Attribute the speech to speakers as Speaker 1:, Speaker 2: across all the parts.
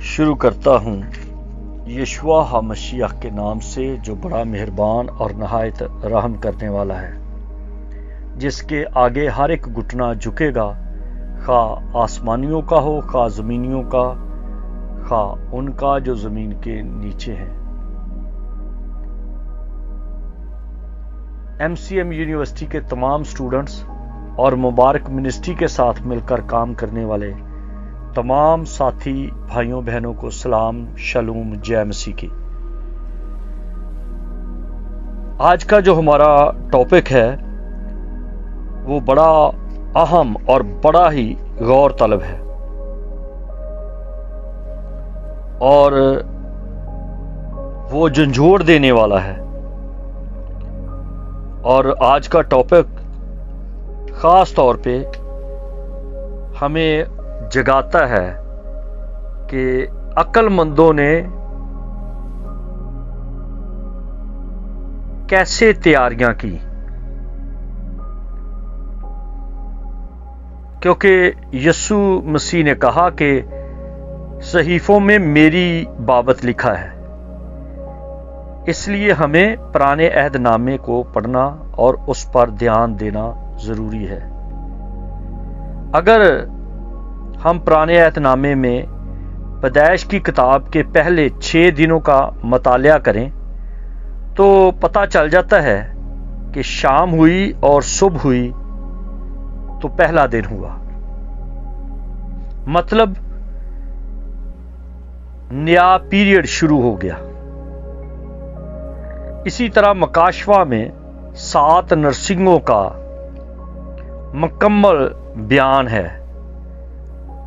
Speaker 1: شروع کرتا ہوں یشوع مسیح کے نام سے جو بڑا مہربان اور نہایت رحم کرنے والا ہے، جس کے آگے ہر ایک گھٹنا جھکے گا، خواہ آسمانیوں کا ہو خواہ زمینیوں کا، خواہ ان کا جو زمین کے نیچے ہیں۔ MCM یونیورسٹی کے تمام سٹوڈنٹس اور مبارک منسٹری کے ساتھ مل کر کام کرنے والے تمام ساتھی بھائیوں بہنوں کو سلام، شالوم، جے مسیح کی۔ آج کا جو ہمارا ٹاپک ہے وہ بڑا اہم اور بڑا ہی غور طلب ہے، اور وہ جھنجھوڑ دینے والا ہے۔ اور آج کا ٹاپک خاص طور پہ ہمیں جگاتا ہے کہ عقل مندوں نے کیسے تیاریاں کی، کیونکہ یسوع مسیح نے کہا کہ صحیفوں میں میری بابت لکھا ہے، اس لیے ہمیں پرانے عہد نامے کو پڑھنا اور اس پر دھیان دینا ضروری ہے۔ اگر ہم پرانے عہد نامے میں پیدائش کی کتاب کے پہلے 6 دنوں کا مطالعہ کریں تو پتہ چل جاتا ہے کہ شام ہوئی اور صبح ہوئی تو پہلا دن ہوا، مطلب نیا پیریڈ شروع ہو گیا۔ اسی طرح مکاشفہ میں 7 نرسنگوں کا مکمل بیان ہے،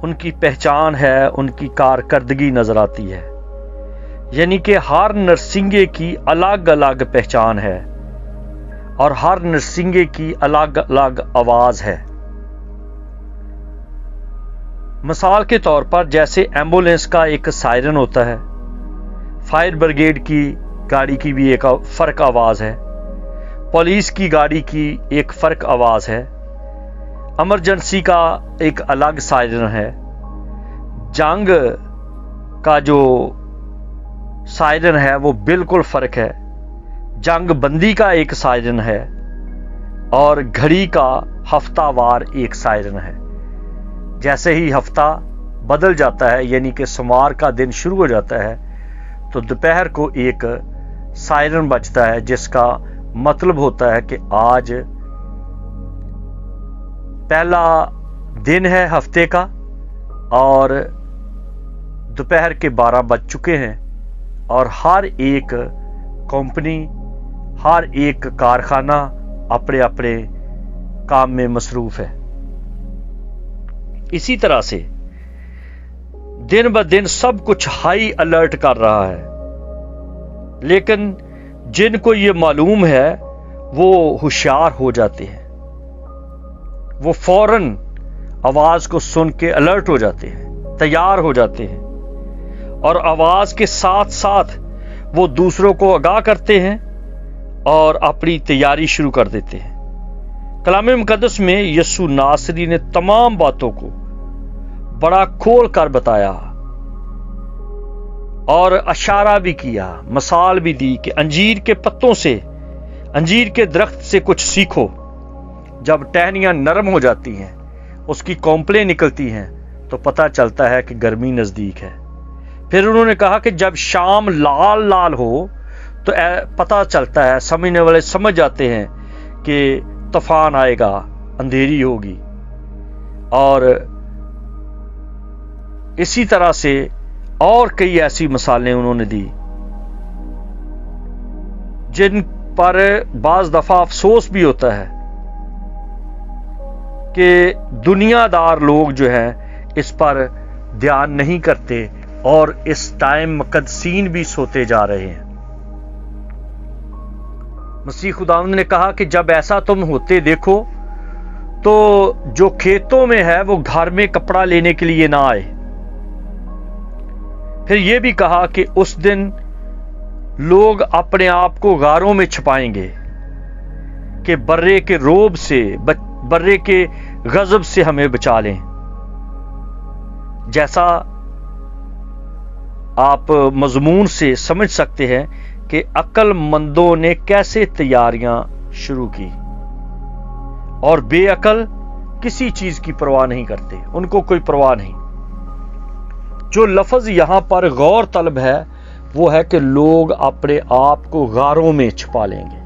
Speaker 1: ان کی پہچان ہے، ان کی کارکردگی نظر آتی ہے، یعنی کہ ہر نرسنگے کی الگ الگ پہچان ہے اور ہر نرسنگے کی الگ الگ آواز ہے۔ مثال کے طور پر جیسے ایمبولینس کا ایک سائرن ہوتا ہے، فائر بریگیڈ کی گاڑی کی بھی ایک فرق آواز ہے، پولیس کی گاڑی کی ایک فرق آواز ہے، ایمرجنسی کا ایک الگ سائرن ہے، جنگ کا جو سائرن ہے وہ بالکل فرق ہے، جنگ بندی کا ایک سائرن ہے، اور گھڑی کا ہفتہ وار ایک سائرن ہے۔ جیسے ہی ہفتہ بدل جاتا ہے، یعنی کہ سوموار کا دن شروع ہو جاتا ہے، تو دوپہر کو ایک سائرن بجتا ہے جس کا مطلب ہوتا ہے کہ آج پہلا دن ہے ہفتے کا اور دوپہر کے 12 بج چکے ہیں، اور ہر ایک کمپنی، ہر ایک کارخانہ اپنے اپنے کام میں مصروف ہے۔ اسی طرح سے دن بدن سب کچھ ہائی الرٹ کر رہا ہے، لیکن جن کو یہ معلوم ہے وہ ہوشیار ہو جاتے ہیں، وہ فوراً آواز کو سن کے الرٹ ہو جاتے ہیں، تیار ہو جاتے ہیں، اور آواز کے ساتھ ساتھ وہ دوسروں کو آگاہ کرتے ہیں اور اپنی تیاری شروع کر دیتے ہیں۔ کلام مقدس میں یسوع ناصری نے تمام باتوں کو بڑا کھول کر بتایا اور اشارہ بھی کیا، مثال بھی دی کہ انجیر کے پتوں سے، انجیر کے درخت سے کچھ سیکھو۔ جب ٹہنیاں نرم ہو جاتی ہیں، اس کی کونپلیں نکلتی ہیں، تو پتہ چلتا ہے کہ گرمی نزدیک ہے۔ پھر انہوں نے کہا کہ جب شام لال لال ہو تو پتہ چلتا ہے، سمجھنے والے سمجھ جاتے ہیں کہ طوفان آئے گا، اندھیری ہوگی۔ اور اسی طرح سے اور کئی ایسی مثالیں انہوں نے دی جن پر بعض دفعہ افسوس بھی ہوتا ہے کہ دنیا دار لوگ جو ہیں اس پر دھیان نہیں کرتے، اور اس ٹائم مقدسین بھی سوتے جا رہے ہیں۔ مسیح خداوند نے کہا کہ جب ایسا تم ہوتے دیکھو تو جو کھیتوں میں ہے وہ گھر میں کپڑا لینے کے لیے نہ آئے۔ پھر یہ بھی کہا کہ اس دن لوگ اپنے آپ کو غاروں میں چھپائیں گے کہ برے کے روب سے، برے کے غضب سے ہمیں بچا لیں۔ جیسا آپ مضمون سے سمجھ سکتے ہیں کہ عقل مندوں نے کیسے تیاریاں شروع کی، اور بے عقل کسی چیز کی پرواہ نہیں کرتے، ان کو کوئی پرواہ نہیں۔ جو لفظ یہاں پر غور طلب ہے وہ ہے کہ لوگ اپنے آپ کو غاروں میں چھپا لیں گے،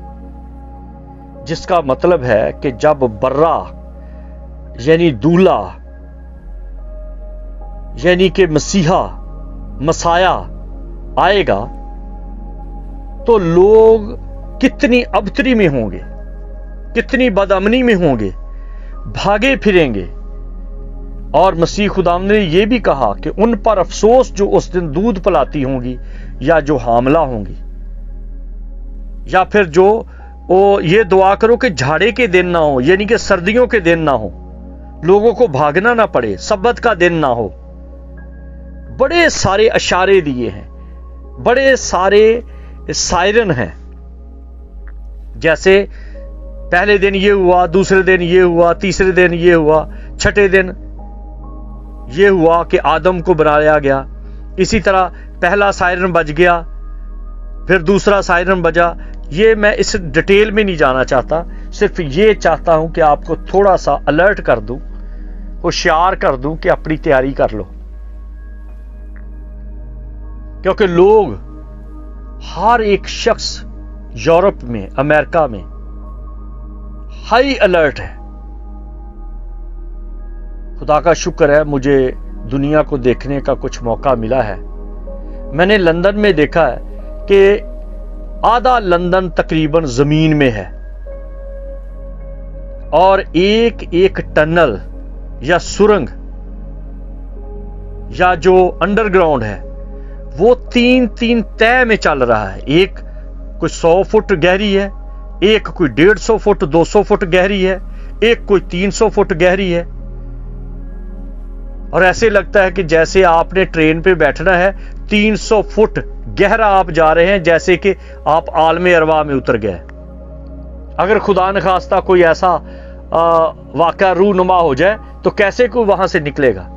Speaker 1: جس کا مطلب ہے کہ جب برہ یعنی دولہا یعنی کہ مسیحا آئے گا تو لوگ کتنی ابتری میں ہوں گے، کتنی بدامنی میں ہوں گے، بھاگے پھریں گے۔ اور مسیح خداوند نے یہ بھی کہا کہ ان پر افسوس جو اس دن دودھ پلاتی ہوں گی یا جو حاملہ ہوں گی، یا پھر جو یہ دعا کرو کہ جھاڑے کے دن نہ ہو، یعنی کہ سردیوں کے دن نہ ہو، لوگوں کو بھاگنا نہ پڑے، سبت کا دن نہ ہو۔ بڑے سارے اشارے دیے ہیں، بڑے سارے سائرن ہیں، جیسے پہلے دن یہ ہوا، دوسرے دن یہ ہوا، تیسرے دن یہ ہوا، چھٹے دن یہ ہوا کہ آدم کو بنایا گیا۔ اسی طرح پہلا سائرن بج گیا، پھر دوسرا سائرن بجا۔ یہ میں اس ڈیٹیل میں نہیں جانا چاہتا، صرف یہ چاہتا ہوں کہ آپ کو تھوڑا سا الرٹ کر دوں، ہوشیار کر دوں کہ اپنی تیاری کر لو، کیونکہ لوگ، ہر ایک شخص یورپ میں، امریکہ میں ہائی الرٹ ہے۔ خدا کا شکر ہے مجھے دنیا کو دیکھنے کا کچھ موقع ملا ہے۔ میں نے لندن میں دیکھا ہے کہ آدھا لندن تقریباً زمین میں ہے، اور ایک ایک ٹنل یا سرنگ یا جو انڈر گراؤنڈ ہے وہ تین تہ میں چل رہا ہے۔ ایک کوئی 100 فٹ گہری ہے، ایک کوئی 150 فٹ 200 فٹ گہری ہے، ایک کوئی 300 فٹ گہری ہے۔ اور ایسے لگتا ہے کہ جیسے آپ نے ٹرین پہ بیٹھنا ہے، 300 فٹ گہرا آپ جا رہے ہیں، جیسے کہ آپ عالم ارواح میں اتر گئے۔ اگر خدا نخواستہ کوئی ایسا واقعہ رونما ہو جائے تو کیسے کوئی وہاں سے نکلے گا؟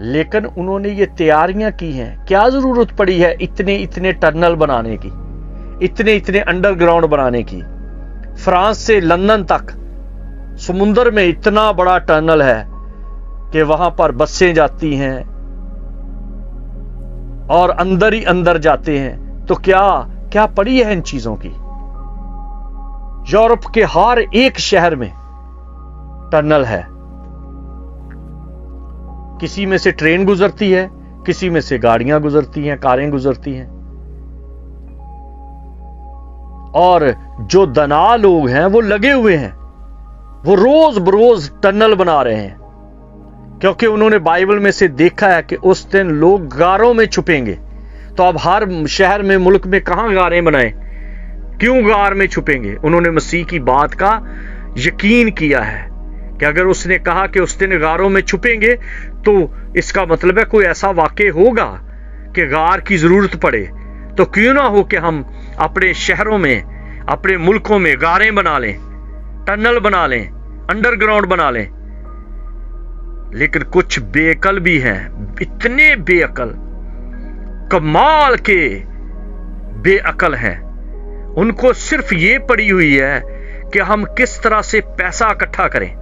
Speaker 1: لیکن انہوں نے یہ تیاریاں کی ہیں۔ کیا ضرورت پڑی ہے اتنے ٹنل بنانے کی، اتنے انڈر گراؤنڈ بنانے کی؟ فرانس سے لندن تک سمندر میں اتنا بڑا ٹنل ہے کہ وہاں پر بسیں جاتی ہیں اور اندر ہی اندر جاتے ہیں۔ تو کیا پڑی ہے ان چیزوں کی؟ یورپ کے ہر ایک شہر میں ٹنل ہے، کسی میں سے ٹرین گزرتی ہے، کسی میں سے گاڑیاں گزرتی ہیں، کاریں گزرتی ہیں۔ اور جو دنا لوگ ہیں وہ لگے ہوئے ہیں، وہ روز بروز ٹنل بنا رہے ہیں، کیونکہ انہوں نے بائبل میں سے دیکھا ہے کہ اس دن لوگ غاروں میں چھپیں گے۔ تو اب ہر شہر میں، ملک میں کہاں غاریں بنائیں؟ کیوں غار میں چھپیں گے؟ انہوں نے مسیح کی بات کا یقین کیا ہے کہ اگر اس نے کہا کہ اس دن غاروں میں چھپیں گے تو اس کا مطلب ہے کوئی ایسا واقع ہوگا کہ غار کی ضرورت پڑے۔ تو کیوں نہ ہو کہ ہم اپنے شہروں میں، اپنے ملکوں میں غاریں بنا لیں، ٹنل بنا لیں، انڈر گراؤنڈ بنا لیں۔ لیکن کچھ بے عقل بھی ہیں، اتنے بے عقل، کمال کے بے عقل ہیں۔ ان کو صرف یہ پڑی ہوئی ہے کہ ہم کس طرح سے پیسہ اکٹھا کریں،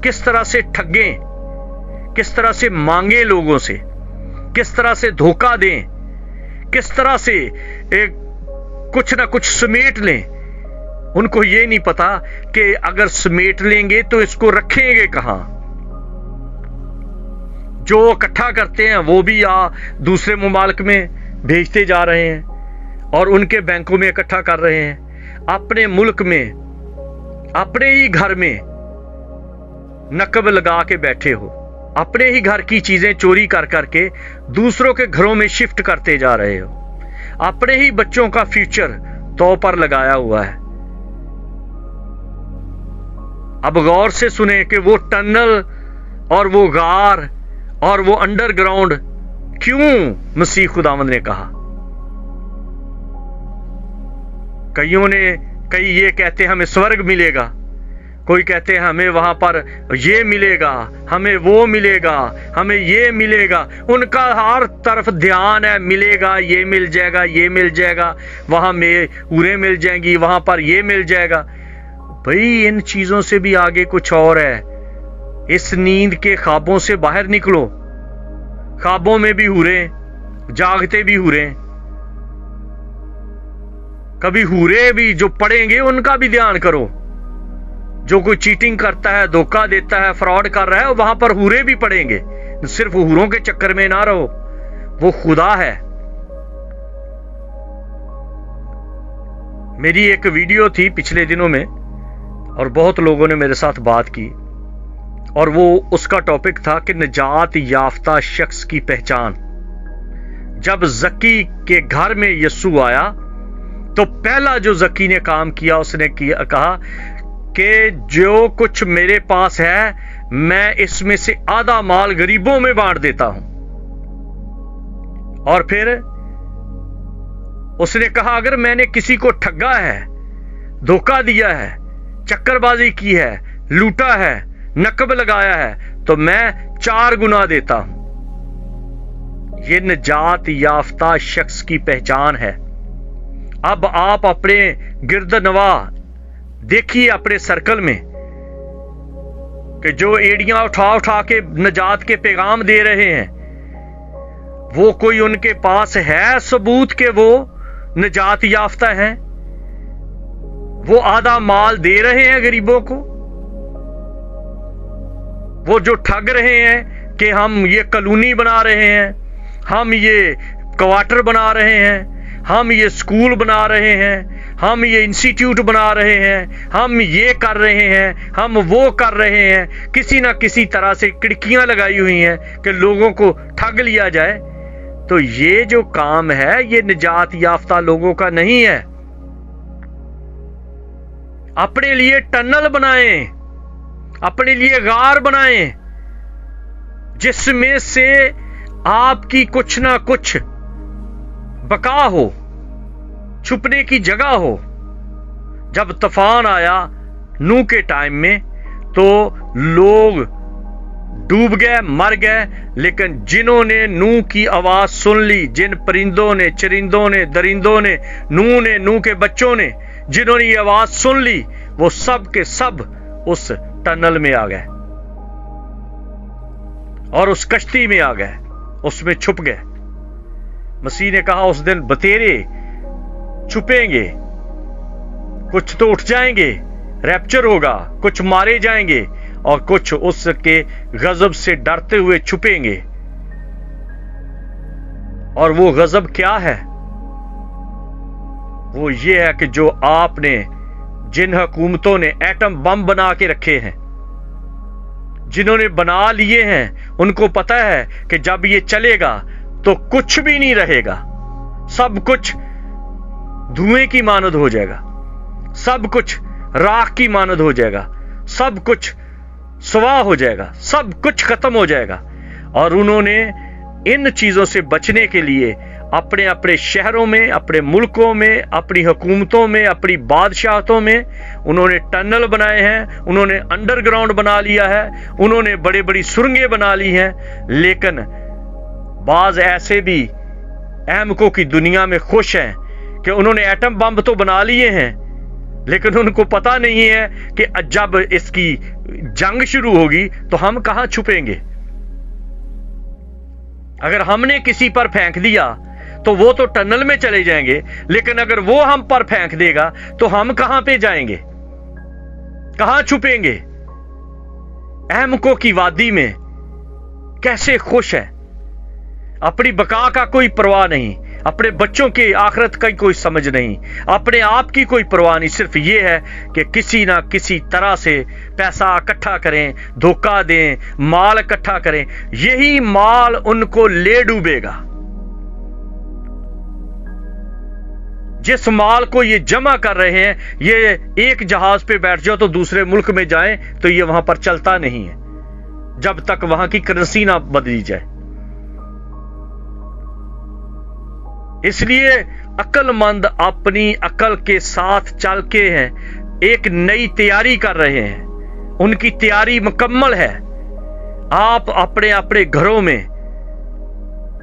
Speaker 1: کس طرح سے ٹھگیں، کس طرح سے مانگیں لوگوں سے، کس طرح سے دھوکہ دیں، کس طرح سے کچھ نہ کچھ سمیٹ لیں۔ ان کو یہ نہیں پتا کہ اگر سمیٹ لیں گے تو اس کو رکھیں گے کہاں۔ جو اکٹھا کرتے ہیں وہ بھی دوسرے ممالک میں بھیجتے جا رہے ہیں اور ان کے بینکوں میں اکٹھا کر رہے ہیں۔ اپنے ملک میں، اپنے ہی گھر میں نقب لگا کے بیٹھے ہو، اپنے ہی گھر کی چیزیں چوری کر کر کے دوسروں کے گھروں میں شفٹ کرتے جا رہے ہو، اپنے ہی بچوں کا فیوچر تو پر لگایا ہوا ہے۔ اب غور سے سنیں کہ وہ ٹنل اور وہ غار اور وہ انڈر گراؤنڈ کیوں مسیح خداوند نے کہا۔ کئی یہ کہتے ہمیں سورگ ملے گا، कोई कहते हैं हमें वहां पर ये मिलेगा, हमें वो मिलेगा, हमें ये मिलेगा। उनका हर तरफ ध्यान है, मिलेगा, ये मिल जाएगा, ये मिल जाएगा, वहां में उरे मिल जाएंगी, वहां पर ये मिल जाएगा। भाई इन चीजों से भी आगे कुछ और है। इस नींद के ख्वाबों से बाहर निकलो। ख्वाबों में भी हूरे, जागते भी हूरे। कभी हूरे भी जो पढ़ेंगे उनका भी ध्यान करो। जो कोई चीटिंग करता है, धोखा देता है, फ्रॉड कर रहा है, वहां पर हूरे भी पड़ेंगे। सिर्फ हूरों के चक्कर में ना रहो, वो खुदा है। मेरी एक वीडियो थी पिछले दिनों में और बहुत लोगों ने मेरे साथ बात की, और वो उसका टॉपिक था कि निजात याफ्ता शख्स की पहचान। जब जक्की के घर में यस्सु आया तो पहला जो जक्की ने काम किया, उसने कहा कि जो कुछ मेरे पास है मैं इसमें से आधा माल गरीबों में बांट देता हूं। और फिर उसने कहा अगर मैंने किसी को ठगा है, धोखा दिया है, चक्करबाजी की है, लूटा है, नकब लगाया है, तो मैं 4 गुना देता हूं। ये निजात याफ्ता शख्स की पहचान है। अब आप अपने गिरदनवा देखिए अपने सर्कल में कि जो एड़ियां उठा उठा के निजात के पैगाम दे रहे हैं, वो कोई उनके पास है सबूत के वो निजात याफ्ता हैं? वो आधा माल दे रहे हैं गरीबों को? वो जो ठग रहे हैं कि हम ये कॉलोनी बना रहे हैं, हम ये क्वार्टर बना रहे हैं, हम ये स्कूल बना रहे हैं, हम ये इंस्टीट्यूट बना रहे हैं, हम ये कर रहे हैं, हम वो कर रहे हैं, किसी ना किसी तरह से खिड़कियां लगाई हुई हैं कि लोगों को ठग लिया जाए, तो ये जो काम है ये निजात याफ्ता लोगों का नहीं है। अपने लिए टनल बनाएं, अपने लिए गार बनाएं, जिसमें से आपकी कुछ ना कुछ बका हो, छुपने की जगह हो। जब तूफान आया नूह के टाइम में तो लोग डूब गए, मर गए, लेकिन जिन्होंने नूह की आवाज सुन ली, जिन परिंदों ने, चरिंदों ने, दरिंदों ने, नूह के बच्चों ने जिन्होंने ये आवाज सुन ली, वो सब के सब उस टनल में आ गए और उस कश्ती में आ गए, उसमें छुप गए। मसीह ने कहा उस दिन बतेरे छुपेंगे, कुछ तो उठ जाएंगे, रैप्चर होगा, कुछ मारे जाएंगे और कुछ उसके गजब से डरते हुए छुपेंगे। और वो गजब क्या है? वो ये है कि जो आपने, जिन हुकूमतों ने एटम बम बना के रखे हैं, जिन्होंने बना लिए हैं, उनको पता है कि जब ये चलेगा तो कुछ भी नहीं रहेगा, सब कुछ धुएं की मानद हो जाएगा, सब कुछ राख की मानद हो जाएगा, सब कुछ स्वाह हो जाएगा, सब कुछ खत्म हो जाएगा। और उन्होंने इन चीजों से बचने के लिए अपने अपने शहरों में, अपने मुल्कों में, अपनी हुकूमतों में, अपनी बादशाहतों में उन्होंने टनल बनाए हैं, उन्होंने अंडरग्राउंड बना लिया है, उन्होंने बड़ी बड़ी सुरंगें बना ली हैं। लेकिन बाज ऐसे भी अहमकों की दुनिया में खुश हैं कि उन्होंने एटम बम तो बना लिए हैं, लेकिन उनको पता नहीं है कि जब इसकी जंग शुरू होगी तो हम कहां छुपेंगे। अगर हमने किसी पर फेंक दिया तो वो तो टनल में चले जाएंगे, लेकिन अगर वो हम पर फेंक देगा तो हम कहां पे जाएंगे, कहां छुपेंगे। अहमकों की वादी में कैसे खुश है, अपनी बका का कोई परवाह नहीं, अपने बच्चों की आखिरत का कोई समझ नहीं, अपने आप की कोई परवाह नहीं। सिर्फ ये है कि किसी ना किसी तरह से पैसा इकट्ठा करें, धोखा दें, माल इकट्ठा करें, यही माल उनको ले डूबेगा। जिस माल को ये जमा कर रहे हैं, ये एक जहाज पे बैठ जाओ तो दूसरे मुल्क में जाएं तो ये वहां पर चलता नहीं है जब तक वहां की करेंसी ना बदली जाए। इसलिए अक्लमंद अपनी अकल के साथ चल के हैं, एक नई तैयारी कर रहे हैं। उनकी तैयारी मुकम्मल है। आप अपने अपने घरों में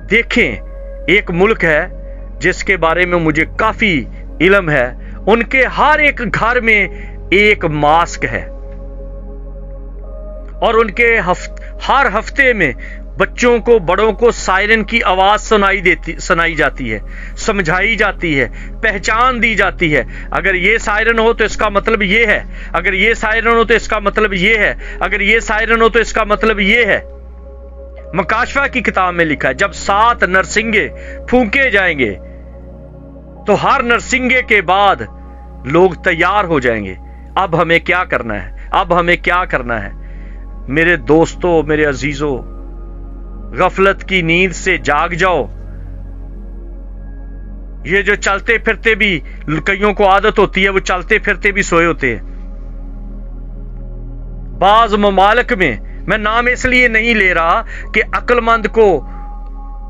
Speaker 1: देखें, एक मुल्क है जिसके बारे में मुझे काफी इल्म है, उनके हर एक घर में एक मास्क है और उनके हर हफ्ते में बच्चों को, बड़ों को सायरन की आवाज सुनाई जाती है, समझाई जाती है, पहचान दी जाती है। अगर ये सायरन हो तो इसका मतलब ये है, अगर ये सायरन हो तो इसका मतलब ये है, अगर ये सायरन हो तो इसका मतलब ये है। मकाशफा की किताब में लिखा है, जब 7 नरसिंगे फूंके जाएंगे तो हर नरसिंगे के बाद लोग तैयार हो जाएंगे। अब हमें क्या करना है? अब हमें क्या करना है? मेरे दोस्तों, मेरे अजीजों, गफलत की नींद से जाग जाओ। ये जो चलते फिरते भी, कईयों को आदत होती है वो चलते फिरते भी सोए होते हैं। बाज ममालिक में, मैं नाम इसलिए नहीं ले रहा कि अक्लमंद को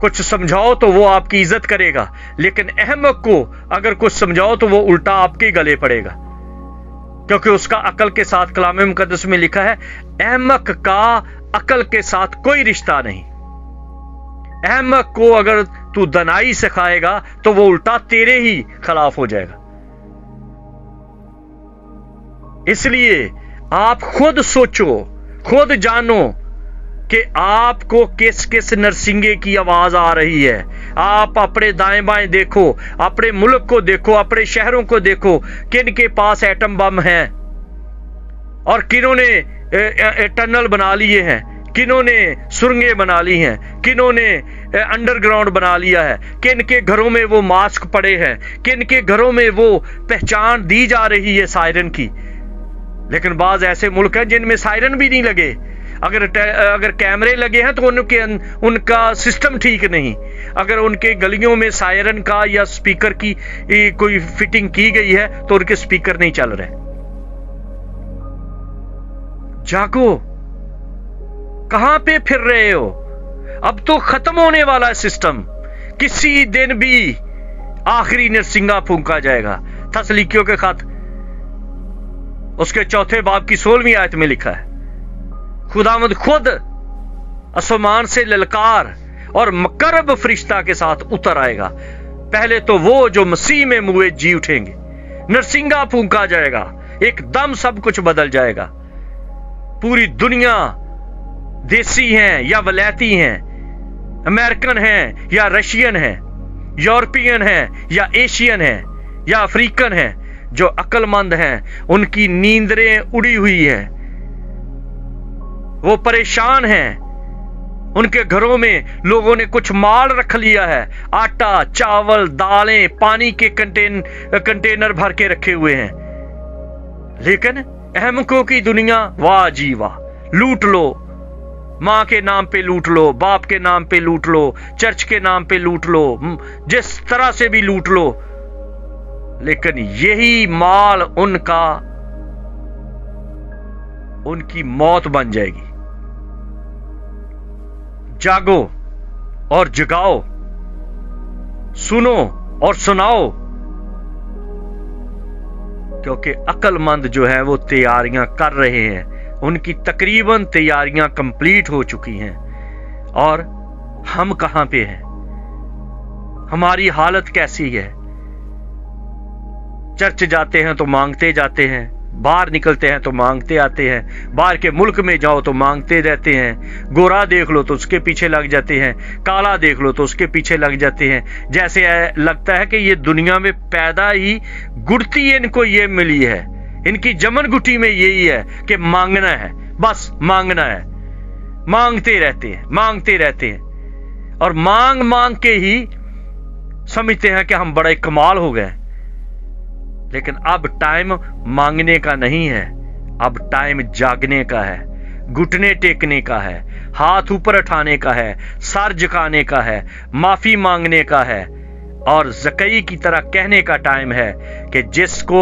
Speaker 1: कुछ समझाओ तो वो आपकी इज्जत करेगा, लेकिन अहमक को अगर कुछ समझाओ तो वो उल्टा आपके गले पड़ेगा, क्योंकि उसका अकल के साथ कलाम मुकद्दस में लिखा है, अहमक का अकल के साथ कोई रिश्ता नहीं। अहमक को अगर तू दनाई सिखाएगा तो वो उल्टा तेरे ही खिलाफ हो जाएगा। इसलिए आप खुद सोचो, खुद जानो कि आपको किस किस नरसिंगे की आवाज आ रही है। आप अपने दाएं बाएं देखो, अपने मुल्क को देखो, अपने शहरों को देखो, किन के पास एटम बम है और किन्हों ने टनल बना लिए हैं, किन्हों ने सुरंगें बना ली हैं, किन्हों ने अंडरग्राउंड बना लिया है, किन के घरों में वो मास्क पड़े हैं, किन के घरों में वो पहचान दी जा रही है सायरन की। लेकिन बाज ऐसे मुल्क हैं जिनमें सायरन भी नहीं लगे। अगर कैमरे लगे हैं तो उनका सिस्टम ठीक नहीं। अगर उनके गलियों में सायरन का या स्पीकर की कोई फिटिंग की गई है तो उनके स्पीकर नहीं चल रहे। जागो, कहां पे फिर रहे हो? अब तो खत्म होने वाला है सिस्टम। किसी दिन भी आखिरी नरसिंगा फूंका जाएगा। तस्लीकियों के खत उसके 4 बाब की 16वीं आयत में लिखा है, खुदावंद खुद आसमान से ललकार और मकरब फरिश्ता के साथ उतर आएगा। पहले तो वो जो मसीह में मुए जी उठेंगे, नरसिंगा फूंका जाएगा, एकदम सब कुछ बदल जाएगा। पूरी दुनिया, देसी हैं या वलैती हैं, अमेरिकन हैं या रशियन हैं, यूरोपियन हैं या एशियन हैं या अफ्रीकन हैं, जो अक्लमंद हैं उनकी नींदें उड़ी हुई है, वो परेशान हैं। उनके घरों में लोगों ने कुछ माल रख लिया है, आटा, चावल, दालें, पानी के कंटेनर भर के रखे हुए हैं। लेकिन अहमकों की दुनिया, वाह जी वाह, लूट लो, मां के नाम पे लूट लो, बाप के नाम पे लूट लो, चर्च के नाम पे लूट लो, जिस तरह से भी लूट लो, लेकिन यही माल उनकी मौत बन जाएगी। जागो और जगाओ, सुनो और सुनाओ, क्योंकि अक्लमंद जो है वो तैयारियां कर रहे हैं। उनकी तकरीबन तैयारियां कंप्लीट हो चुकी हैं। और हम कहां पे हैं? हमारी हालत कैसी है? चर्च जाते हैं तो मांगते जाते हैं, बाहर निकलते हैं तो मांगते आते हैं, बाहर के मुल्क में जाओ तो मांगते रहते हैं, गोरा देख लो तो उसके पीछे लग जाते हैं, काला देख लो तो उसके पीछे लग जाते हैं। जैसे लगता है कि ये दुनिया में पैदा ही गुड़ती इनको ये मिली है, इनकी जमन गुटी में यही है कि मांगना है, बस मांगना है। मांगते रहते हैं, मांगते रहते हैं और मांग मांग के ही समझते हैं कि हम बड़े कमाल हो गए। लेकिन अब टाइम मांगने का नहीं है, अब टाइम जागने का है, घुटने टेकने का है, हाथ ऊपर उठाने का है, सर झुकाने का है, माफी मांगने का है और ज़कई की तरह कहने का टाइम है कि जिसको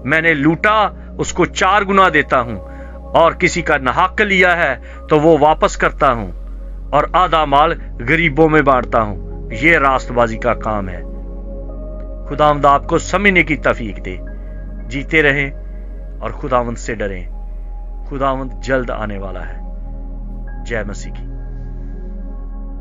Speaker 1: मैंने लूटा उसको 4 गुना देता हूं और किसी का नाहक लिया है तो वो वापस करता हूं और आधा माल गरीबों में बांटता हूं। ये रास्तबाजी का काम है। खुदावंद आपको समझने की तौफीक दे। जीते रहें और खुदावंद से डरें। खुदावंद जल्द आने वाला है। जय मसीह की।